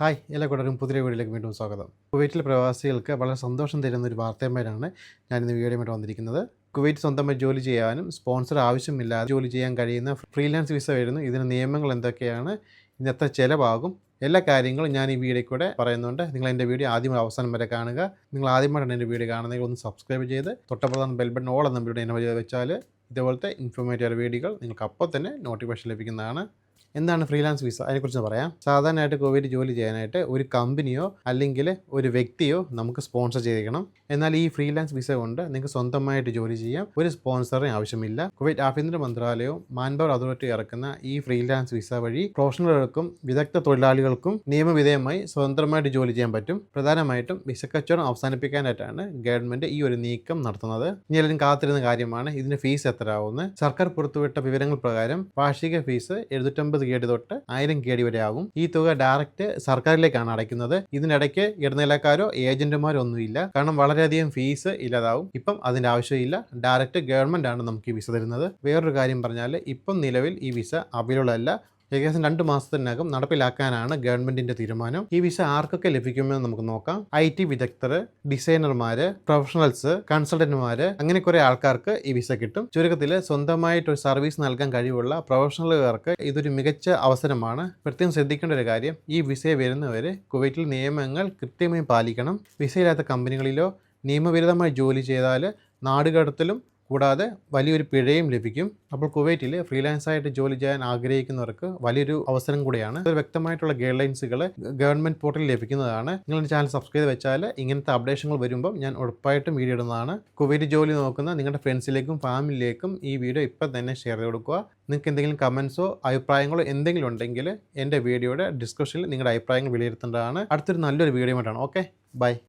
Hi എല്ലാ കൂട്ടരും പുതിയ വീഡിയോയിലേക്ക് വീണ്ടും സ്വാഗതം. കുവൈറ്റിലെ പ്രവാസികൾക്ക് വളരെ സന്തോഷം തരുന്ന ഒരു വാർത്തയുമായിട്ടാണ് ഞാനിന്ന് വീഡിയോയുമായിട്ട് വന്നിരിക്കുന്നത്. കുവൈറ്റ് സ്വന്തമായി ജോലി ചെയ്യാനും സ്പോൺസർ ആവശ്യമില്ലാതെ ജോലി ചെയ്യാൻ കഴിയുന്ന ഫ്രീലാൻസ് വിസ വരുന്നു. ഇതിന് നിയമങ്ങൾ എന്തൊക്കെയാണ്, ഇതിന് എത്ര ചിലവാകും, എല്ലാ കാര്യങ്ങളും ഞാൻ ഈ വീഡിയോയിൽ കൂടെ പറയുന്നുണ്ട്. നിങ്ങൾ എൻ്റെ വീഡിയോ ആദ്യം അവസാനം വരെ കാണുക. നിങ്ങൾ ആദ്യമായിട്ടാണ് എൻ്റെ വീഡിയോ കാണുന്നതെങ്കിൽ ഒന്ന് സബ്സ്ക്രൈബ് ചെയ്ത് തൊട്ടപ്പുറത്താണ് ബെൽ ബട്ടൺ ഓൾ എന്ന വീഡിയോ എന്നെ വെച്ചാൽ ഇതുപോലത്തെ ഇൻഫോർമേറ്റീവ് വീഡിയോകൾ നിങ്ങൾക്ക് അപ്പോൾ തന്നെ നോട്ടിഫിക്കേഷൻ ലഭിക്കുന്നതാണ്. എന്താണ് ഫ്രീലാൻസ് വിസ? അതിനെക്കുറിച്ച് പറയാം. സാധാരണയായിട്ട് കുവൈറ്റ് ജോലി ചെയ്യാനായിട്ട് ഒരു കമ്പനിയോ അല്ലെങ്കിൽ ഒരു വ്യക്തിയോ നമുക്ക് സ്പോൺസർ ചെയ്തിരിക്കണം. എന്നാൽ ഈ ഫ്രീലാൻസ് വിസ കൊണ്ട് നിങ്ങൾക്ക് സ്വന്തമായിട്ട് ജോലി ചെയ്യാം. ഒരു സ്പോൺസറിന് ആവശ്യമില്ല. കുവൈറ്റ് ആഭ്യന്തര മന്ത്രാലയവും മാൻപവർ അതോറിറ്റി ഇറക്കുന്ന ഈ ഫ്രീലാൻസ് വിസ വഴി പ്രൊഫഷണലുകൾക്കും വിദഗ്ധ തൊഴിലാളികൾക്കും നിയമവിധേയമായി സ്വന്തമായിട്ട് ജോലി ചെയ്യാൻ പറ്റും. പ്രധാനമായിട്ടും വിസക്കച്ചവടം അവസാനിപ്പിക്കാനായിട്ടാണ് ഗവൺമെന്റ് ഈ ഒരു നീക്കം നടത്തുന്നത്. ഇനി എല്ലാവരും കാത്തിരുന്ന കാര്യമാണ് ഇതിന്റെ ഫീസ് എത്ര ആവുമെന്ന്. സർക്കാർ പുറത്തുവിട്ട വിവരങ്ങൾ പ്രകാരം വാർഷിക ഫീസ് 750 KD തൊട്ട് 1000 KD വരെ ആകും. ഈ തുക ഡയറക്റ്റ് സർക്കാരിലേക്കാണ് അടയ്ക്കുന്നത്. ഇതിനിടയ്ക്ക് ഇടനിലക്കാരോ ഏജന്റുമാരോ ഒന്നുമില്ല. കാരണം വളരെയധികം ഫീസ് ഇല്ലാതാവും. ഇപ്പം അതിന്റെ ആവശ്യമില്ല. ഡയറക്റ്റ് ഗവൺമെന്റ് ആണ് നമുക്ക് ഈ വിസ തരുന്നത്. വേറൊരു കാര്യം പറഞ്ഞാൽ ഇപ്പം നിലവിൽ ഈ വിസ അവൈലബിൾ അല്ല. ഏകദേശം 2 മാസത്തിനകം നടപ്പിലാക്കാനാണ് ഗവൺമെന്റിന്റെ തീരുമാനം. ഈ വിസ ആർക്കൊക്കെ ലഭിക്കുമെന്ന് നമുക്ക് നോക്കാം. IT വിദഗ്ധർ, ഡിസൈനർമാര്, പ്രൊഫഷണൽസ്, കൺസൾട്ടന്റുമാര്, അങ്ങനെ കുറെ ആൾക്കാർക്ക് ഈ വിസ കിട്ടും. ചുരുക്കത്തിൽ സ്വന്തമായിട്ട് ഒരു സർവീസ് നൽകാൻ കഴിവുള്ള പ്രൊഫഷണലുകാർക്ക് ഇതൊരു മികച്ച അവസരമാണ്. പ്രത്യേകം ശ്രദ്ധിക്കേണ്ട ഒരു കാര്യം, ഈ വിസ വരുന്നവര് കുവൈറ്റിൽ നിയമങ്ങൾ കൃത്യമായി പാലിക്കണം. വിസയില്ലാത്ത കമ്പനികളിലോ നിയമവിരുദ്ധമായി ജോലി ചെയ്താൽ നാടുകടത്തലും കൂടാതെ വലിയൊരു പിഴയും ലഭിക്കും. അപ്പോൾ കുവൈറ്റിൽ ഫ്രീലാൻസ് ആയിട്ട് ജോലി ചെയ്യാൻ ആഗ്രഹിക്കുന്നവർക്ക് വലിയൊരു അവസരം കൂടിയാണ്. ഒരു വ്യക്തമായിട്ടുള്ള ഗൈഡ് ലൈൻസുകൾ ഗവൺമെന്റ് പോർട്ടലിൽ ലഭിക്കുന്നതാണ്. നിങ്ങളുടെ ചാനൽ സബ്സ്ക്രൈബ് വെച്ചാൽ ഇങ്ങനത്തെ അപ്ഡേഷനുകൾ വരുമ്പം ഞാൻ ഉറപ്പായിട്ടും വീഡിയോ ഇടുന്നതാണ്. കുവൈറ്റ് ജോലി നോക്കുന്ന നിങ്ങളുടെ ഫ്രണ്ട്സിലേക്കും ഫാമിലിയിലേക്കും ഈ വീഡിയോ ഇപ്പം തന്നെ ഷെയർ ചെയ്ത് കൊടുക്കുക. നിങ്ങൾക്ക് എന്തെങ്കിലും കമൻസോ അഭിപ്രായങ്ങളോ എന്തെങ്കിലും ഉണ്ടെങ്കിൽ എൻ്റെ വീഡിയോയുടെ ഡിസ്ക്രിപ്ഷനിൽ നിങ്ങളുടെ അഭിപ്രായങ്ങൾ വിലയിരുത്തേണ്ടതാണ്. അടുത്തൊരു നല്ലൊരു വീഡിയോ ആയിട്ടാണ്. Okay, by.